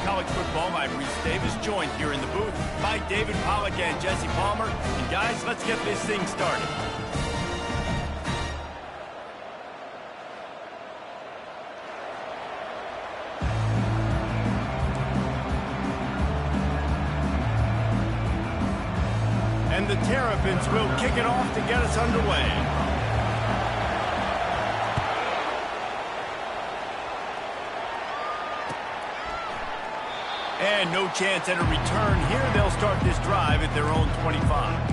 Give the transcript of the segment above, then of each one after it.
College Football. I'm Reese Davis, joined here in the booth by David Pollack and Jesse Palmer. And guys, let's get this thing started. And the Terrapins will kick it off to get us underway. And no chance at a return here. They'll start this drive at their own 25.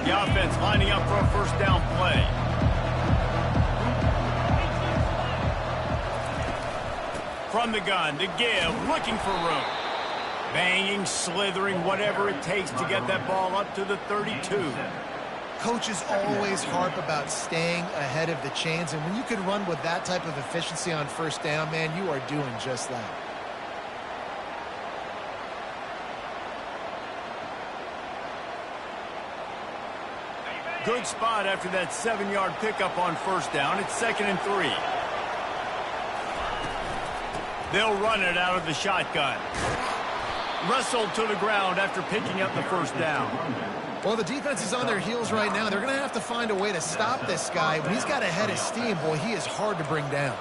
The offense lining up for a first down play. From the gun to give, looking for room. Banging, slithering, whatever it takes to get that ball up to the 32. Coaches always harp about staying ahead of the chains, and when you can run with that type of efficiency on first down, man, you are doing just that. Good spot after that 7-yard pickup on first down. It's 2nd and 3. They'll run it out of the shotgun. Wrestled to the ground after picking up the first down. Well, the defense is on their heels right now. They're going to have to find a way to stop this guy. When he's got a head of steam, boy, he is hard to bring down.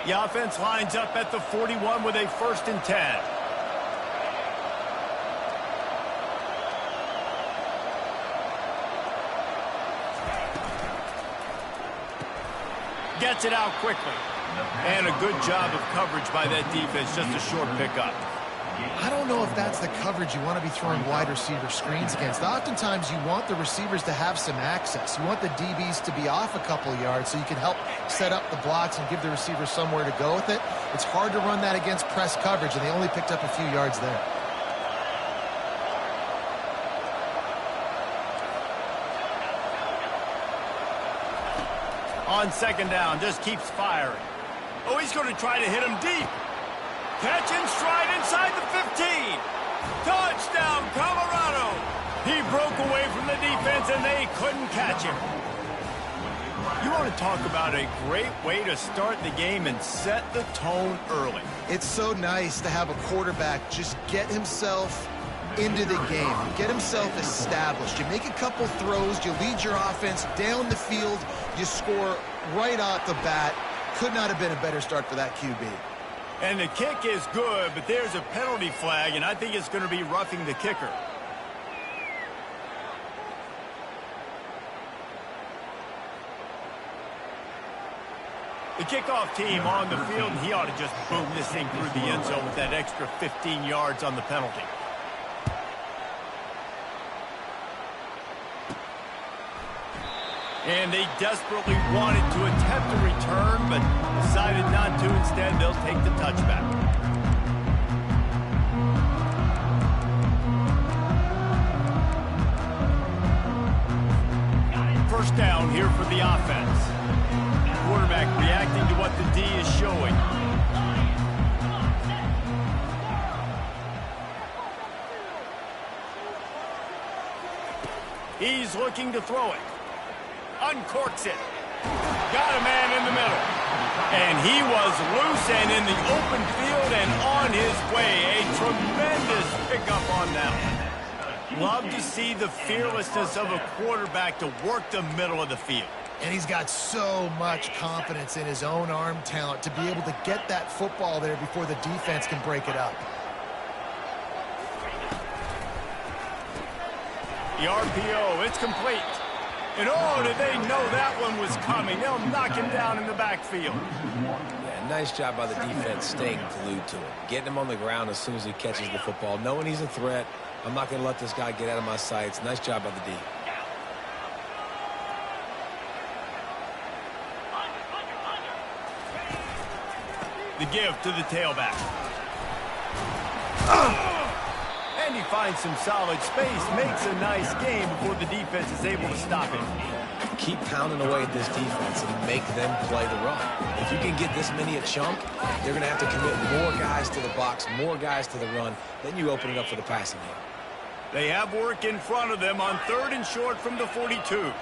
The offense lines up at the 41 with a 1st and 10. Gets it out quickly. And a good job of coverage by that defense. Just a short pickup. I don't know if that's the coverage you want to be throwing wide receiver screens against. Oftentimes, you want the receivers to have some access. You want the DBs to be off a couple of yards so you can help set up the blocks and give the receivers somewhere to go with it. It's hard to run that against press coverage, and they only picked up a few yards there. On 2nd down, just keeps firing. Oh, he's going to try to hit him deep. Catch in stride inside the 15. Touchdown, Colorado. He broke away from the defense, and they couldn't catch him. You want to talk about a great way to start the game and set the tone early. It's so nice to have a quarterback just get himself into the game, get himself established. You make a couple throws, you lead your offense down the field, you score right off the bat. Could not have been a better start for that QB. And the kick is good, but there's a penalty flag, and I think it's going to be roughing the kicker. The kickoff team on the field, and he ought to just boom this thing through the end zone with that extra 15 yards on the penalty. And they desperately wanted to attempt a return, but decided not to. Instead, they'll take the touchback. First down here for the offense. Quarterback reacting to what the D is showing. He's looking to throw it. Uncorks it. Got a man in the middle. And he was loose and in the open field and on his way. A tremendous pickup on that one. Love to see the fearlessness of a quarterback to work the middle of the field. And he's got so much confidence in his own arm talent to be able to get that football there before the defense can break it up. The RPO, it's complete. And oh, did they know that one was coming. They'll knock him down in the backfield. Yeah, nice job by the defense staying glued to him. Getting him on the ground as soon as he catches the football. Knowing he's a threat, I'm not going to let this guy get out of my sights. Nice job by the D. The give to the tailback. And And he finds some solid space, makes a nice game before the defense is able to stop him. Keep pounding away at this defense and make them play the run. If you can get this many a chunk, they're going to have to commit more guys to the box, more guys to the run. Then you open it up for the passing game. They have work in front of them on 3rd and short from the 42.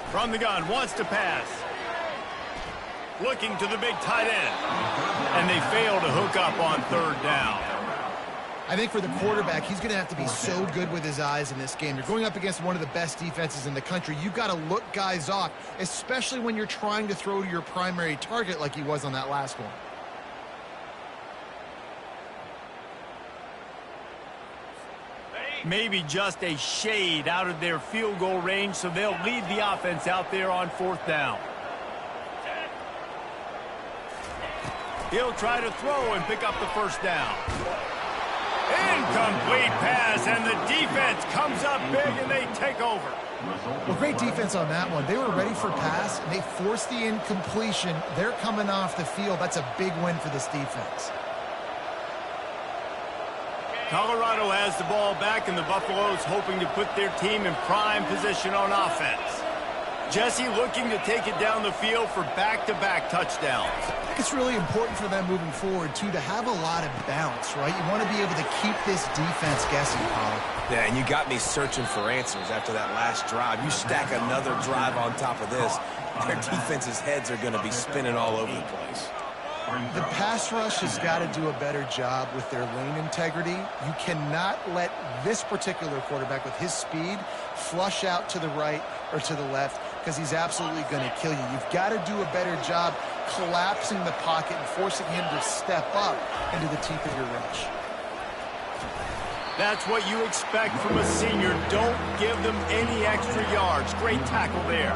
From the gun, wants to pass. Looking to the big tight end. And they fail to hook up on 3rd down. I think for the quarterback, he's going to have to be so good with his eyes in this game. You're going up against one of the best defenses in the country. You've got to look guys off, especially when you're trying to throw to your primary target like he was on that last one. Maybe just a shade out of their field goal range, so they'll lead the offense out there on 4th down. He'll try to throw and pick up the 1st down. Incomplete pass, and the defense comes up big, and they take over. Well, great defense on that one. They were ready for pass, and they forced the incompletion. They're coming off the field. That's a big win for this defense. Colorado has the ball back, and the Buffaloes hoping to put their team in prime position on offense. Jesse looking to take it down the field for back-to-back touchdowns. I think it's really important for them moving forward, too, to have a lot of bounce, right? You want to be able to keep this defense guessing, Paul. Yeah, and you got me searching for answers after that last drive. You stack another drive on top of this, their defense's heads are going to be spinning all over the place. The pass rush has got to do a better job with their lane integrity. You cannot let this particular quarterback, with his speed, flush out to the right or to the left, because he's absolutely going to kill you. You've got to do a better job collapsing the pocket and forcing him to step up into the teeth of your rush. That's what you expect from a senior. Don't give them any extra yards. Great tackle there.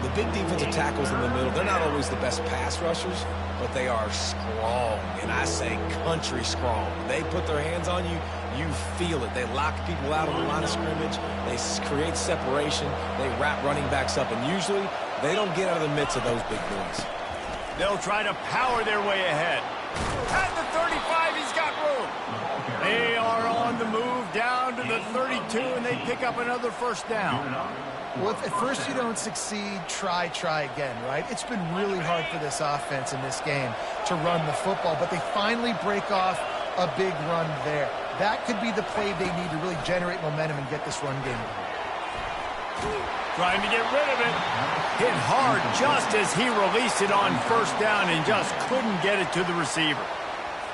The big defensive tackles in the middle, they're not always the best pass rushers, but they are strong, and I say country strong. They put their hands on you, you feel it. They lock people out on the line of scrimmage. They create separation. They wrap running backs up, and usually they don't get out of the midst of those big boys. They'll try to power their way ahead. At the 35, he's got room. They are on the move down to the 32, and they pick up another 1st down. Well, if at first you don't succeed, try again, right? It's been really hard for this offense in this game to run the football, but they finally break off a big run there. That could be the play they need to really generate momentum and get this run game going. Trying to get rid of it. Hit hard just as he released it on 1st down and just couldn't get it to the receiver.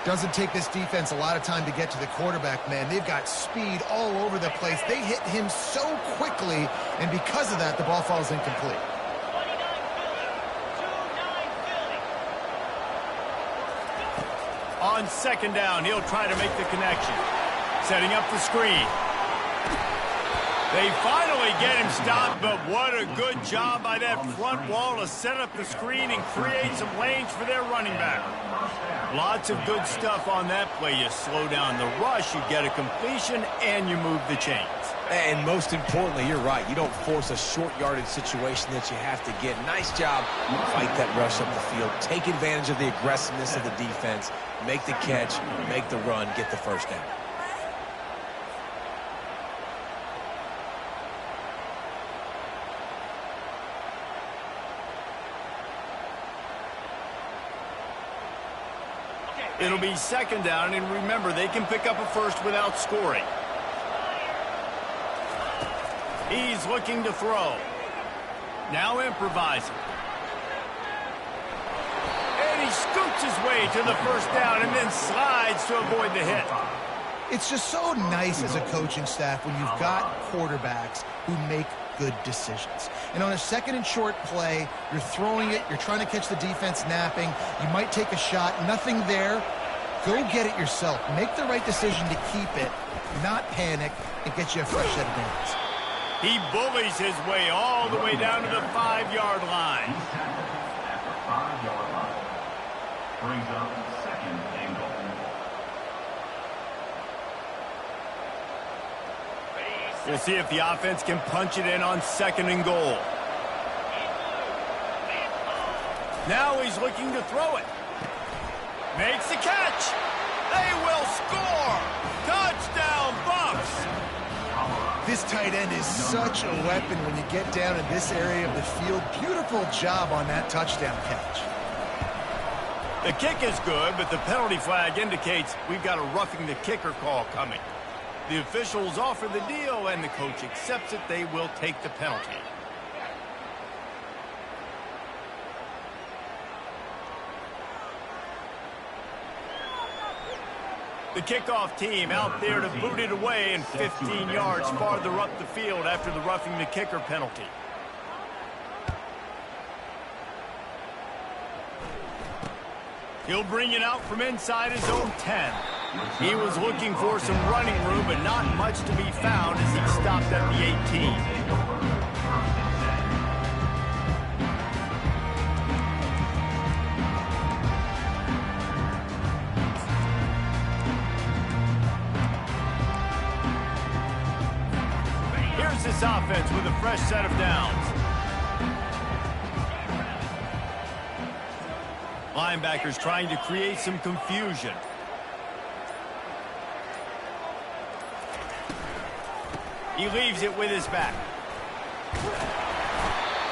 Doesn't take this defense a lot of time to get to the quarterback, man. They've got speed all over the place. They hit him so quickly, and because of that, the ball falls incomplete. On 2nd down, he'll try to make the connection. Setting up the screen. They finally get him stopped, but what a good job by that front wall to set up the screen and create some lanes for their running back. Lots of good stuff on that play. You slow down the rush, you get a completion, and you move the chains. And most importantly, you're right. You don't force a short yardage situation that you have to get. Nice job. Fight that rush up the field. Take advantage of the aggressiveness of the defense. Make the catch, make the run, get the 1st down. It'll be 2nd down, and remember, they can pick up a 1st without scoring. He's looking to throw. Now improvising. And he scoots his way to the 1st down and then slides to avoid the hit. It's just so nice as a coaching staff when you've got quarterbacks who make good decisions. And on a 2nd and short play, you're throwing it, you're trying to catch the defense napping, you might take a shot, nothing there. Go get it yourself. Make the right decision to keep it, not panic, and get you a fresh set of downs. He bullies his way all the way down to the 5-yard line. At the 5-yard line. Brings up 2nd and goal. We'll see if the offense can punch it in on 2nd and goal. Now he's looking to throw it. Makes the catch. They will score. Touchdown, Bucks. This tight end is such a weapon when you get down in this area of the field. Beautiful job on that touchdown catch. The kick is good, but the penalty flag indicates we've got a roughing the kicker call coming. The officials offer the deal, and the coach accepts it. They will take the penalty. The kickoff team out there to boot it away and 15 yards farther up the field after the roughing the kicker penalty. He'll bring it out from inside his own 10. He was looking for some running room, but not much to be found as he stopped at the 18. This offense with a fresh set of downs. Linebackers trying to create some confusion. He leaves it with his back.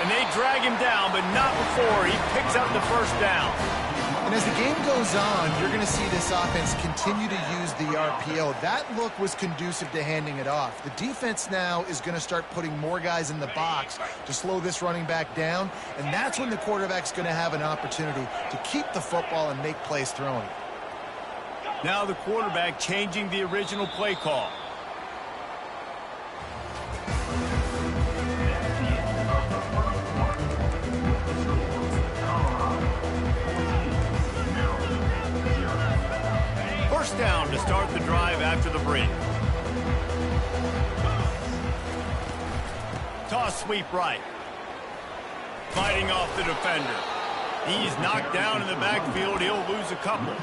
And they drag him down, but not before he picks up the first down. And as the game goes on, you're going to see this offense continue to use the RPO. That look was conducive to handing it off. The defense now is going to start putting more guys in the box to slow this running back down, and that's when the quarterback's going to have an opportunity to keep the football and make plays throwing it. Now the quarterback changing the original play call. First down to start the drive after the break. Toss sweep right. Fighting off the defender. He's knocked down in the backfield. He'll lose a couple.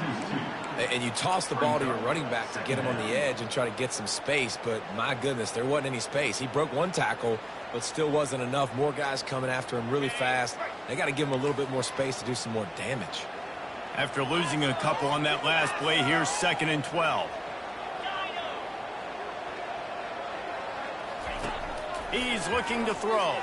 And you toss the ball to your running back to get him on the edge and try to get some space, but my goodness, there wasn't any space. He broke one tackle, but still wasn't enough. More guys coming after him really fast. They got to give him a little bit more space to do some more damage. After losing a couple on that last play, here's 2nd and 12. He's looking to throw.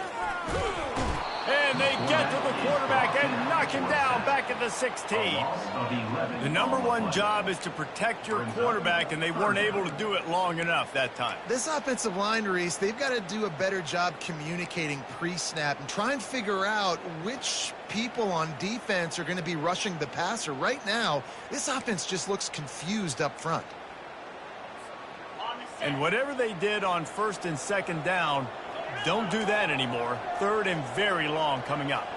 And they get to the quarterback and knock him down back at the 16. The number one job is to protect your quarterback, and they weren't able to do it long enough that time. This offensive line, Reese, they've got to do a better job communicating pre-snap and try and figure out which people on defense are going to be rushing the passer. Right now, this offense just looks confused up front. And whatever they did on 1st and 2nd down, don't do that anymore. 3rd and very long coming up.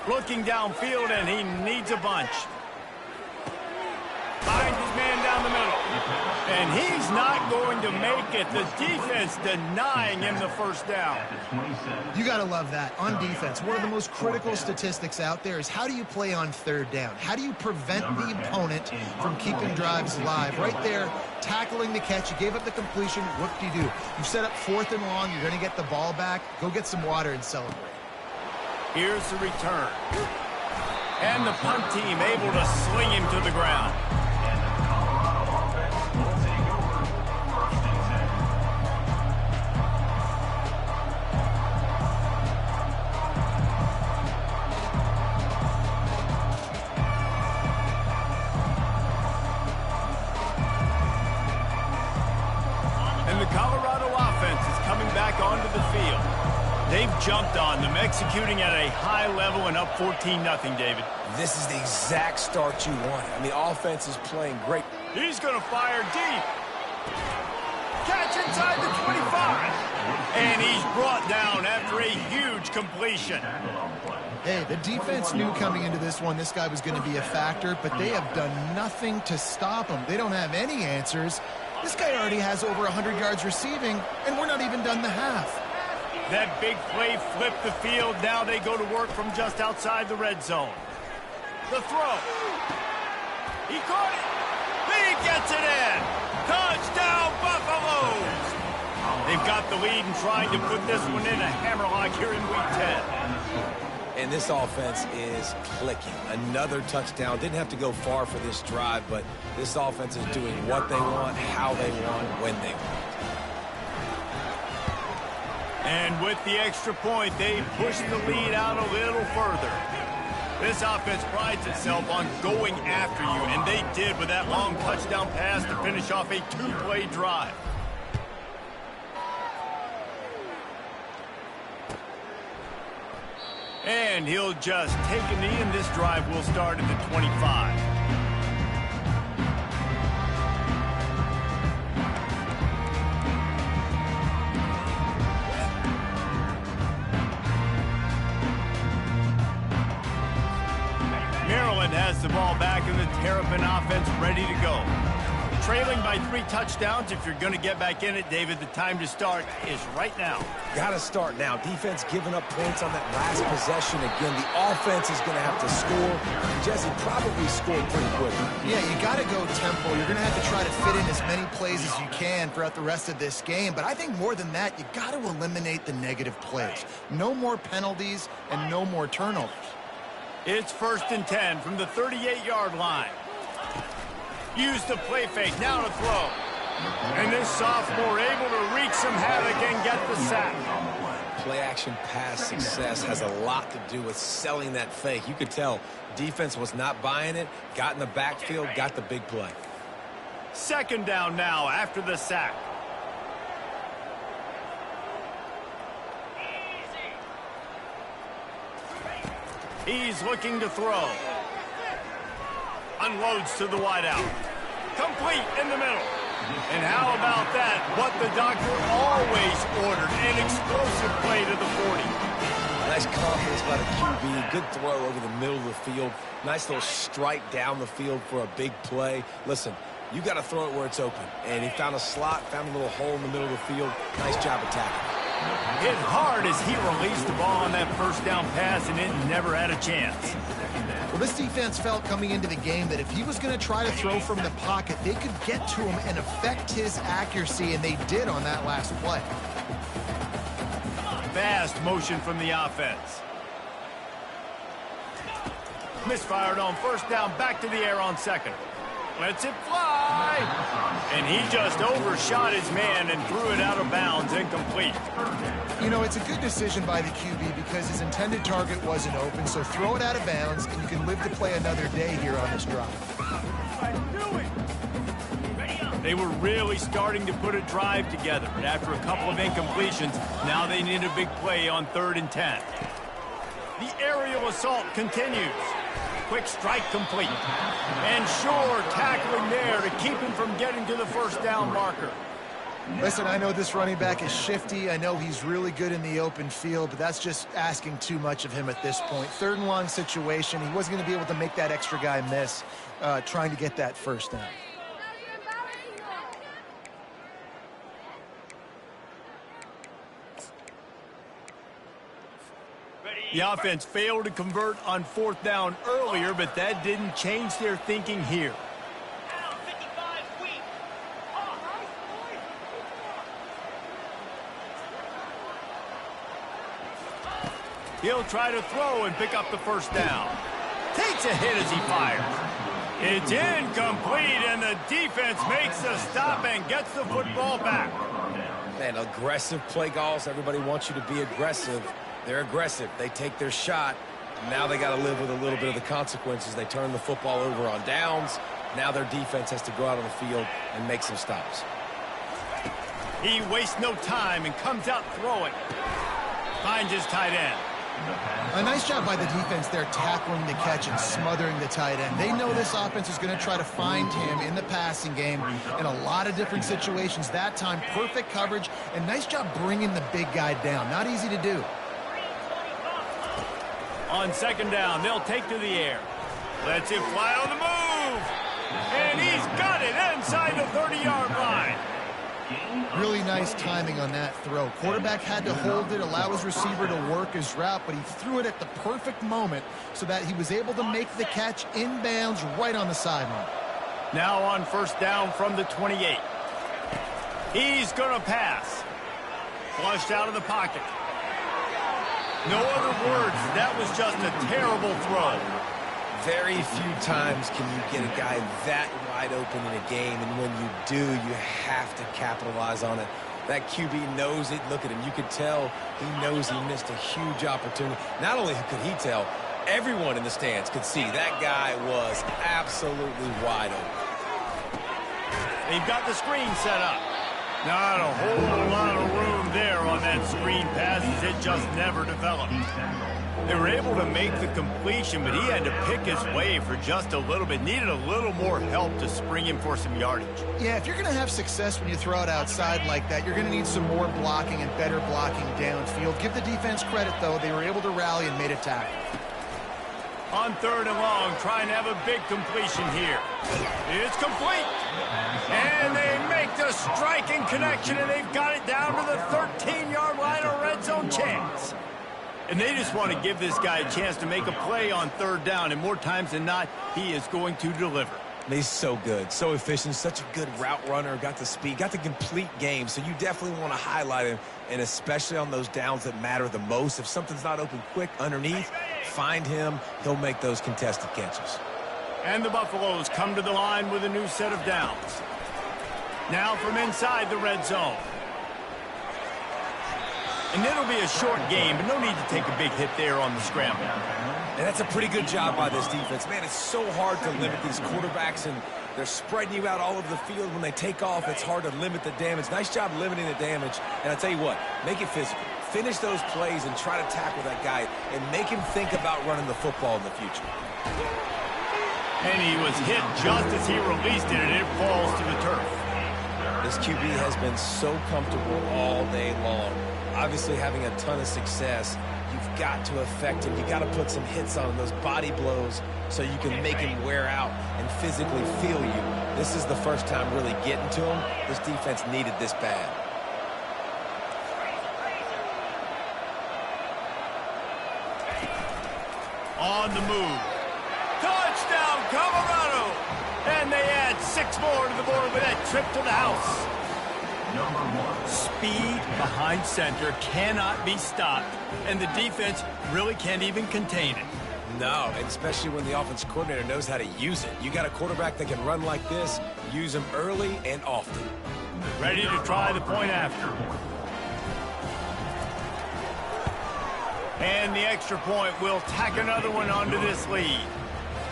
Looking downfield, and he needs a bunch. Finds his man down the middle. And he's not going to make it. The defense denying him the first down. You got to love that. On defense, one of the most critical statistics out there is how do you play on 3rd down? How do you prevent the opponent from keeping drives alive? Right there, tackling the catch. You gave up the completion. Whoop-de-doo. You've set up 4th and long. You're going to get the ball back. Go get some water and celebrate. Here's the return. And the punt team able to sling him to the ground. And the Colorado offense is coming back onto the field. They've jumped on them, executing at a high level and up 14-0, David. This is the exact start you want. I mean, offense is playing great. He's going to fire deep. Catch inside the 25. And he's brought down after a huge completion. Hey, the defense knew coming into this one this guy was going to be a factor, but they have done nothing to stop him. They don't have any answers. This guy already has over 100 yards receiving, and we're not even done the half. That big play flipped the field. Now they go to work from just outside the red zone. The throw. He caught it. He gets it in. Touchdown, Buffalo. throws. They've got the lead and trying to put this one in a hammerlock here in Week 10. And this offense is clicking. Another touchdown. Didn't have to go far for this drive, but this offense is doing what they want, how they want, when they want. And with the extra point, they push the lead out a little further. This offense prides itself on going after you, and they did with that long touchdown pass to finish off a two-play drive. And he'll just take a knee, and this drive will start at the 25. Maryland has the ball back, and the Terrapin offense ready to go. Trailing by 3 touchdowns. If you're going to get back in it, David, the time to start is right now. Got to start now. Defense giving up points on that last possession. Again, the offense is going to have to score. And Jesse probably scored pretty quickly. Yeah, you got to go tempo. You're going to have to try to fit in as many plays as you can throughout the rest of this game. But I think more than that, you got to eliminate the negative plays. No more penalties and no more turnovers. It's 1st and 10 from the 38-yard line. Use the play fake, now to throw. And this sophomore able to wreak some havoc and get the sack. Play action pass success has a lot to do with selling that fake. You could tell defense was not buying it, got in the backfield, got the big play. 2nd down now after the sack. He's looking to throw. Unloads to the wideout. Complete in the middle. And how about that? What the doctor always ordered. An explosive play to the 40. Nice confidence by the QB. Good throw over the middle of the field. Nice little strike down the field for a big play. Listen, you got to throw it where it's open. And he found a slot, found a little hole in the middle of the field. Nice job attacking. Hit hard as he released the ball on that 1st down pass, and it never had a chance. Well, this defense felt coming into the game that if he was going to try to throw from the pocket, they could get to him and affect his accuracy, and they did on that last play. Fast motion from the offense. Misfired on 1st down, back to the air on 2nd. Lets it fly. And he just overshot his man and threw it out of bounds, incomplete. You know, it's a good decision by the QB because his intended target wasn't open, so throw it out of bounds, and you can live to play another day here on this drive. They were really starting to put a drive together, but after a couple of incompletions, now they need a big play on 3rd and 10. The aerial assault continues. Quick strike complete. And sure tackling there to keep him from getting to the 1st down marker. Listen, I know this running back is shifty. I know he's really good in the open field, but that's just asking too much of him at this point. 3rd and long situation. He wasn't going to be able to make that extra guy miss trying to get that 1st down. The offense failed to convert on 4th down earlier, but that didn't change their thinking here. He'll try to throw and pick up the 1st down. Takes a hit as he fires. It's incomplete, and the defense makes the stop and gets the football back. Man, aggressive play calls. Everybody wants you to be aggressive. They're aggressive. They take their shot. Now they got to live with a little bit of the consequences. They turn the football over on downs. Now their defense has to go out on the field and make some stops. He wastes no time and comes out throwing. Finds his tight end. A nice job by the defense there tackling the catch and smothering the tight end. They know this offense is going to try to find him in the passing game in a lot of different situations. That time, perfect coverage, and nice job bringing the big guy down. Not easy to do. On 2nd down, they'll take to the air. Lets it fly on the move. And he's got it inside the 30-yard line. Really nice timing on that throw. Quarterback had to hold it, allow his receiver to work his route, but he threw it at the perfect moment so that he was able to make the catch inbounds right on the sideline. Now on 1st down from the 28. He's going to pass. Flushed out of the pocket. No other words. That was just a terrible throw. Very few times can you get a guy that wide open in a game, and when you do, you have to capitalize on it. That QB knows it. Look at him. You could tell he knows he missed a huge opportunity. Not only could he tell, everyone in the stands could see that guy was absolutely wide open. They've got the screen set up. Not a whole lot of room there on that screen pass as it just never developed. They were able to make the completion, but he had to pick his way for just a little bit. Needed a little more help to spring him for some yardage. Yeah, if you're going to have success when you throw it outside like that, you're going to need some more blocking and better blocking downfield. Give the defense credit, though. They were able to rally and made a tackle. On 3rd and long, trying to have a big completion here. It's complete. And they make the striking connection, and they've got it down to the 13-yard line, a red zone chance. And they just want to give this guy a chance to make a play on 3rd down, and more times than not, he is going to deliver. He's so good, so efficient, such a good route runner, got the speed, got the complete game, so you definitely want to highlight him, and especially on those downs that matter the most. If something's not open quick underneath, find him, he'll make those contested catches. And the Buffaloes come to the line with a new set of downs. Now from inside the red zone. And it'll be a short game, but no need to take a big hit there on the scramble. And that's a pretty good job by this defense. Man, it's so hard to limit these quarterbacks, and they're spreading you out all over the field. When they take off, it's hard to limit the damage. Nice job limiting the damage. And I tell you what, make it physical. Finish those plays and try to tackle that guy and make him think about running the football in the future. And he was hit just as he released it, and it falls to the turf. This QB has been so comfortable all day long. Obviously having a ton of success. You've got to affect him. You've got to put some hits on him, those body blows, so you can make him wear out and physically feel you. This is the first time really getting to him. This defense needed this bad. On the move. Touchdown, Colorado! And they add 6 more to the board with that trip to the house. Speed behind center cannot be stopped, and the defense really can't even contain it. No, and especially when the offense coordinator knows how to use it. You got a quarterback that can run like this, use him early and often. Ready to try the point after. And the extra point will tack another one onto this lead.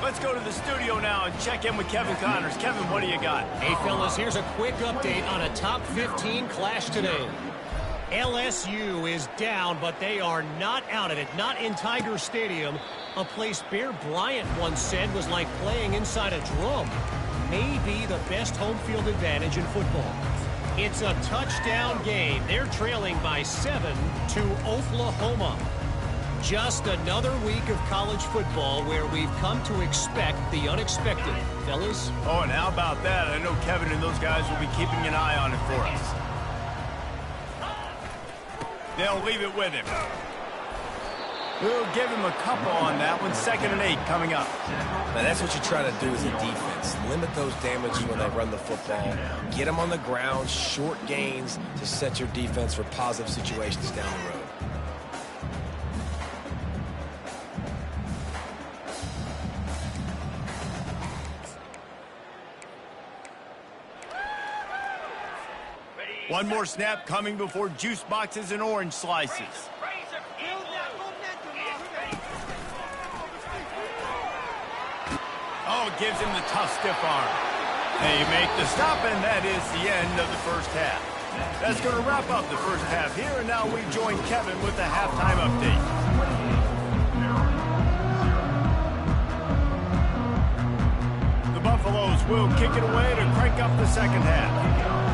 Let's go to the studio now and check in with Kevin Connors. Kevin, what do you got? Hey, fellas, here's a quick update on a top 15 clash today. LSU is down, but they are not out of it. Not in Tiger Stadium, a place Bear Bryant once said was like playing inside a drum. Maybe the best home field advantage in football. It's a touchdown game. They're trailing by 7 to Oklahoma. Just another week of college football where we've come to expect the unexpected. Fellas? Oh, and how about that? I know Kevin and those guys will be keeping an eye on it for us. They'll leave it with him. We'll give him a couple on that one. 2nd and 8 coming up. Now, that's what you try to do as a defense. Limit those damages when they run the football. Get them on the ground, short gains to set your defense for positive situations down the road. One more snap coming before juice boxes and orange slices. Oh, gives him the tough stiff arm. They make the stop, and that is the end of the first half. That's going to wrap up the first half here, and now we join Kevin with the halftime update. The Buffaloes will kick it away to crank up the second half.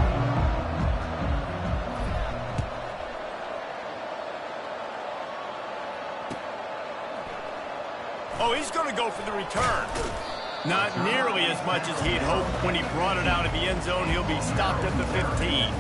Oh, he's going to go for the return. Not nearly as much as he'd hoped when he brought it out of the end zone. He'll be stopped at the 15.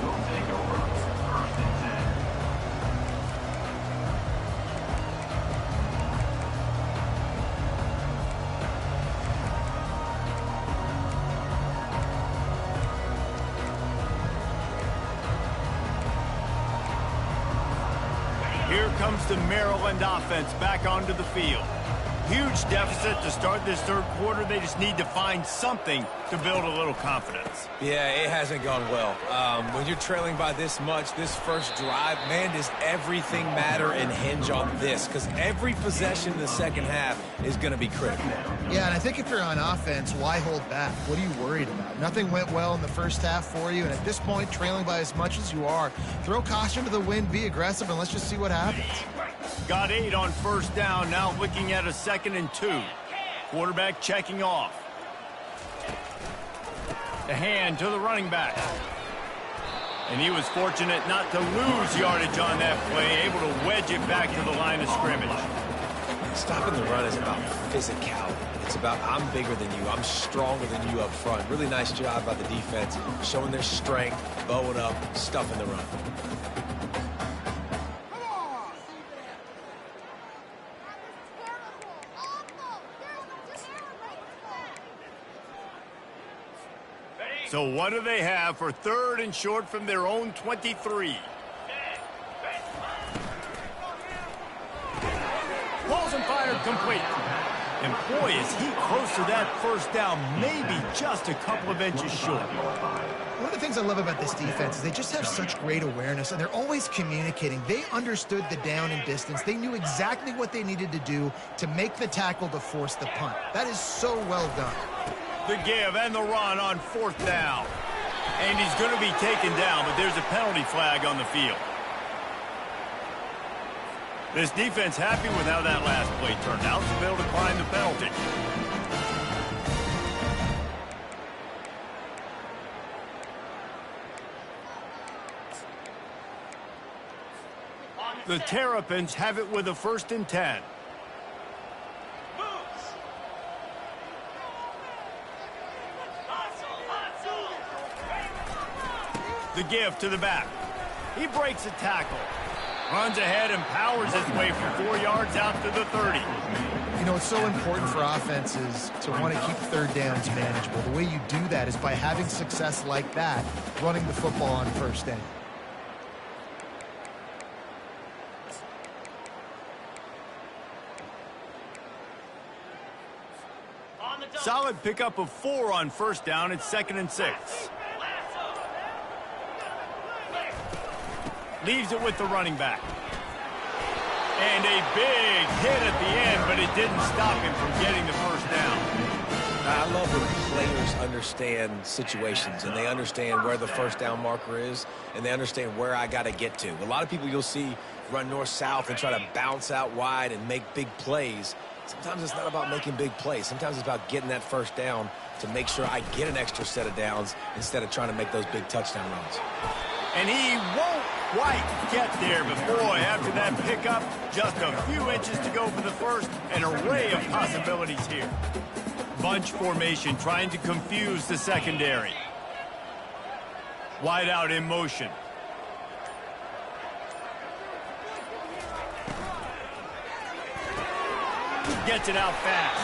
comes the Maryland offense back onto the field. Huge deficit to start this third quarter. They just need to find something to build a little confidence. Yeah, it hasn't gone well. When you're trailing by this much, this first drive, man, does everything matter and hinge on this? Because every possession in the second half is going to be critical. Yeah, and I think if you're on offense, why hold back? What are you worried about? Nothing went well in the first half for you, and at this point, trailing by as much as you are, throw caution to the wind, be aggressive, and let's just see what happens. Got 8 on first down, now looking at a 2nd and 2. Quarterback checking off. The hand to the running back. And he was fortunate not to lose yardage on that play, able to wedge it back to the line of scrimmage. Stopping the run is about physicality. It's about I'm bigger than you, I'm stronger than you up front. Really nice job by the defense, showing their strength, bowing up, stuffing the run. So what do they have for 3rd and short from their own 23? Balls and fired complete. And boy, is he close to that first down, maybe just a couple of inches short. One of the things I love about this defense is they just have such great awareness, and they're always communicating. They understood the down and distance. They knew exactly what they needed to do to make the tackle to force the punt. That is so well done. The give and the run on 4th down. And he's going to be taken down, but there's a penalty flag on the field. This defense happy with how that last play turned out, so they'll decline the penalty. The Terrapins have it with a 1st and 10. The give to the back. He breaks a tackle. Runs ahead and powers his way from 4 yards out to the 30. You know, it's so important for offenses to want to keep 3rd downs manageable. The way you do that is by having success like that, running the football on 1st down. Solid pickup of 4 on 1st down. It's 2nd and 6. Leaves it with the running back. And a big hit at the end, but it didn't stop him from getting the first down. I love when players understand situations, and they understand where the first down marker is, and they understand where I got to get to. A lot of people you'll see run north-south and try to bounce out wide and make big plays. Sometimes it's not about making big plays. Sometimes it's about getting that first down to make sure I get an extra set of downs instead of trying to make those big touchdown runs. And he won't quite get there, but boy, after that pickup, just a few inches to go for the first, an array of possibilities here. Bunch formation trying to confuse the secondary. Wide out in motion. Gets it out fast.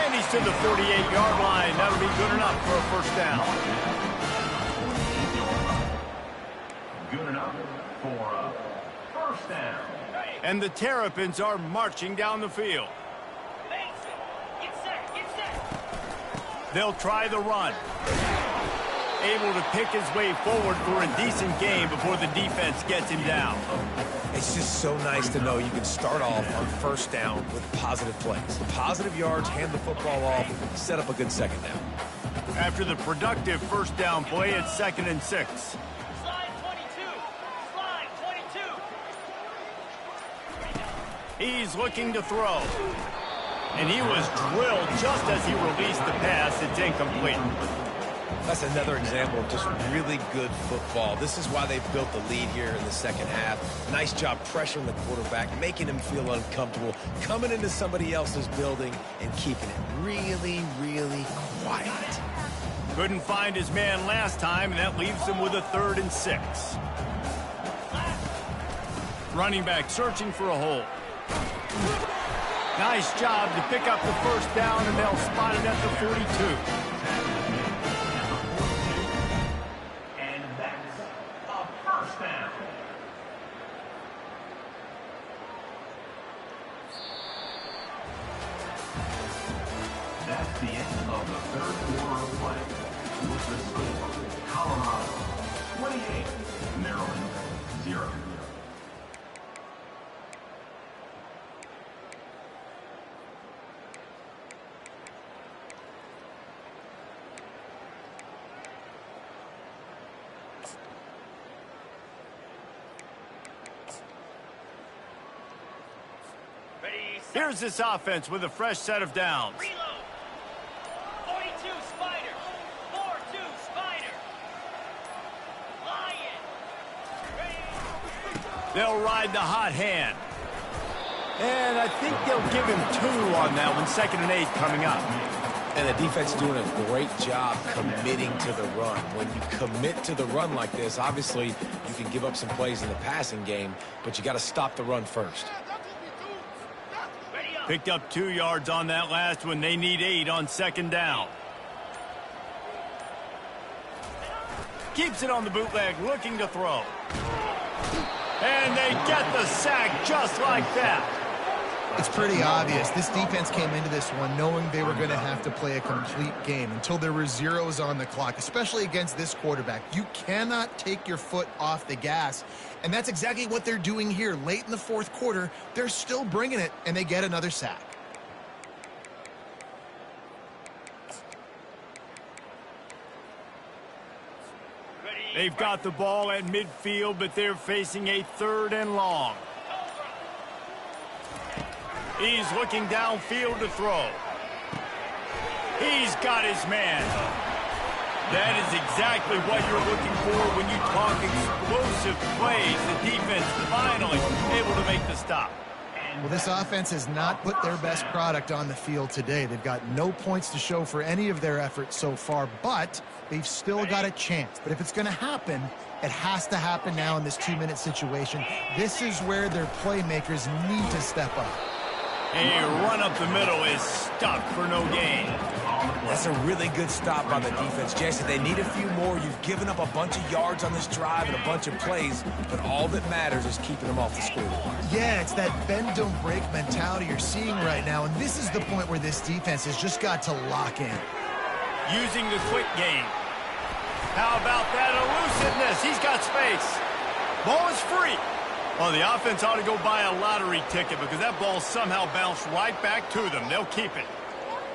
And he's to the 48-yard line. That'll be good enough for a first down. Good enough for a first down. And the Terrapins are marching down the field. They'll try the run. Able to pick his way forward for a decent game before the defense gets him down. It's just so nice to know you can start off on first down with positive plays. Positive yards, hand the football off, set up a good second down. After the productive first down play, it's 2nd and 6. He's looking to throw. And he was drilled just as he released the pass. It's incomplete. That's another example of just really good football. This is why they've built the lead here in the second half. Nice job pressuring the quarterback, making him feel uncomfortable, coming into somebody else's building and keeping it really, really quiet. Couldn't find his man last time, and that leaves him with a 3rd and 6. Running back searching for a hole. Nice job to pick up the first down, and they'll spot it at the 42. And that's a first down. the end of the third quarter of play. With the score, Colorado 28, Maryland 0. Here's this offense with a fresh set of downs. Reload. 42 Spider. 4-2 Spider. Lion. They'll ride the hot hand. And I think they'll give him 2 on that one. 2nd and 8 coming up. And the defense is doing a great job committing to the run. When you commit to the run like this, obviously you can give up some plays in the passing game, but you got to stop the run first. Picked up 2 yards on that last one. They need 8 on 2nd down. Keeps it on the bootleg, looking to throw. And they get the sack just like that. It's pretty obvious. This defense came into this one knowing they were going to have to play a complete game until there were zeros on the clock, especially against this quarterback. You cannot take your foot off the gas, and that's exactly what they're doing here. Late in the 4th quarter, they're still bringing it, and they get another sack. They've got the ball at midfield, but they're facing a 3rd and long. He's looking downfield to throw. He's got his man. That is exactly what you're looking for when you talk explosive plays. The defense finally able to make the stop. Well, this offense has not put their best product on the field today. They've got no points to show for any of their efforts so far, but they've still got a chance. But if it's going to happen, it has to happen now in this 2-minute situation. This is where their playmakers need to step up. A run up the middle is stuck for no gain. That's a really good stop by the defense. Jason, they need a few more. You've given up a bunch of yards on this drive and a bunch of plays, but all that matters is keeping them off the scoreboard. Yeah, it's that bend, don't break mentality you're seeing right now, and this is the point where this defense has just got to lock in. Using the quick game. How about that elusiveness? He's got space. Ball is free. Well, the offense ought to go buy a lottery ticket because that ball somehow bounced right back to them. They'll keep it.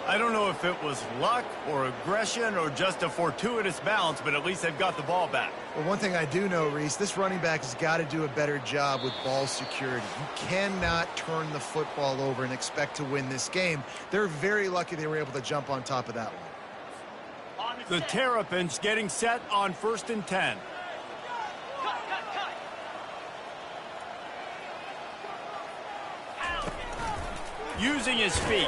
I don't know if it was luck or aggression or just a fortuitous bounce, but at least they've got the ball back. Well, one thing I do know, Reese, this running back has got to do a better job with ball security. You cannot turn the football over and expect to win this game. They're very lucky they were able to jump on top of that one. The Terrapins getting set on 1st and 10. Using his feet.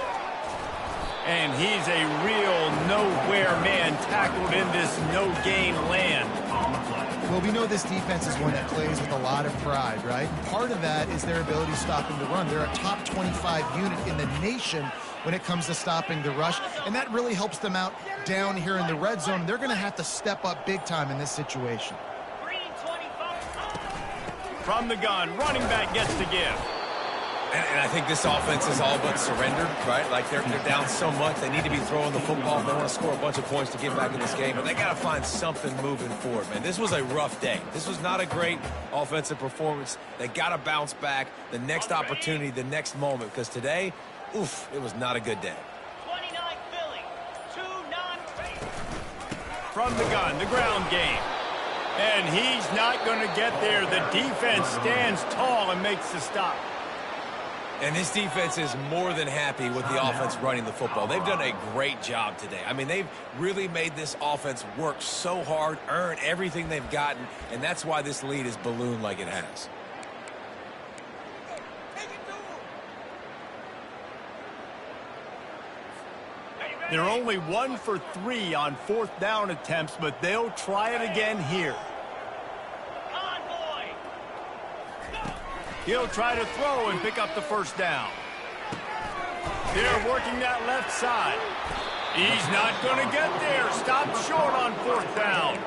And he's a real nowhere man tackled in this no-gain land. Well, we know this defense is one that plays with a lot of pride, right? Part of that is their ability stopping the run. They're a top 25 unit in the nation when it comes to stopping the rush, and that really helps them out down here in the red zone. They're going to have to step up big time in this situation. From the gun, running back gets to give. And I think this offense is all but surrendered, right? Like they're down so much, they need to be throwing the football. They want to score a bunch of points to get back in this game, but they got to find something moving forward, man. This was a rough day. This was not a great offensive performance. They got to bounce back the next opportunity, the next moment, because today, oof, it was not a good day. 29 Philly, 2 non-face. From the gun, the ground game. And he's not going to get there. The defense stands tall and makes the stop. And this defense is more than happy with the offense running the football. They've done a great job today. I mean, they've really made this offense work so hard, earn everything they've gotten, and that's why this lead is ballooned like it has. They're only 1 for 3 on 4th down attempts, but they'll try it again here. He'll try to throw and pick up the 1st down. They're working that left side. He's not going to get there. Stopped short on 4th down.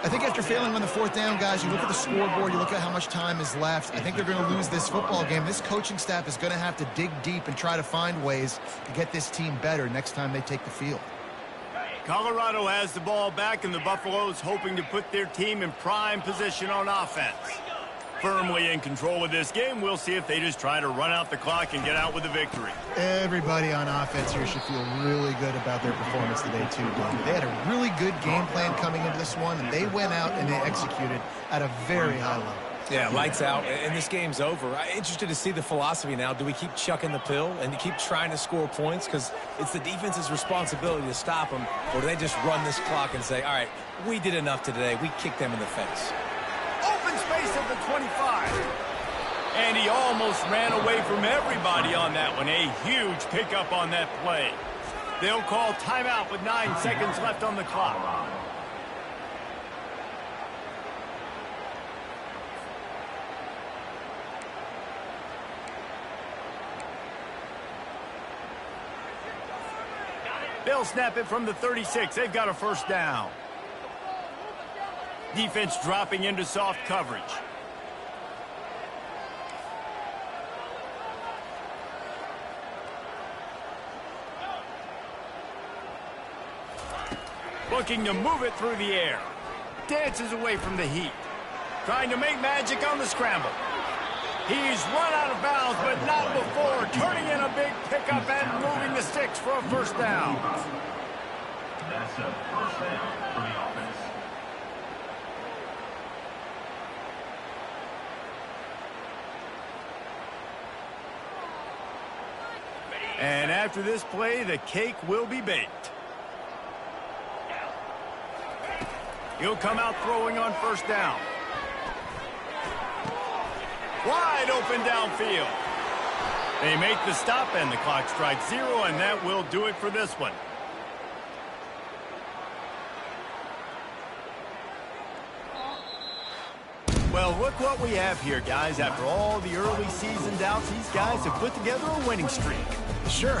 I think after failing on the fourth down, guys, you look at the scoreboard, you look at how much time is left. I think they're going to lose this football game. This coaching staff is going to have to dig deep and try to find ways to get this team better next time they take the field. Colorado has the ball back, and the Buffaloes hoping to put their team in prime position on offense. Firmly in control of this game, we'll see if they just try to run out the clock and get out with a victory. Everybody on offense here should feel really good about their performance today, too, David. They had a really good game plan coming into this one, and they went out and they executed at a very high level. Yeah, lights out, and this game's over. I'm interested to see the philosophy now. Do we keep chucking the pill and keep trying to score points? Because it's the defense's responsibility to stop them, or do they just run this clock and say, all right, we did enough today. We kicked them in the face. Open space at the 25. And he almost ran away from everybody on that one. A huge pickup on that play. They'll call timeout with 9 seconds left on the clock. They'll snap it from the 36. They've got a first down. Defense dropping into soft coverage. Looking to move it through the air. Dances away from the heat. Trying to make magic on the scramble. He's run out of bounds, but not before. Turning in a big pickup and moving the sticks for a first down. That's a first down for the offense. And after this play, the cake will be baked. He'll come out throwing on first down. Wide open downfield. They make the stop, and the clock strikes 0, and that will do it for this one. Well, look what we have here, guys. After all the early season doubts, these guys have put together a winning streak. Sure.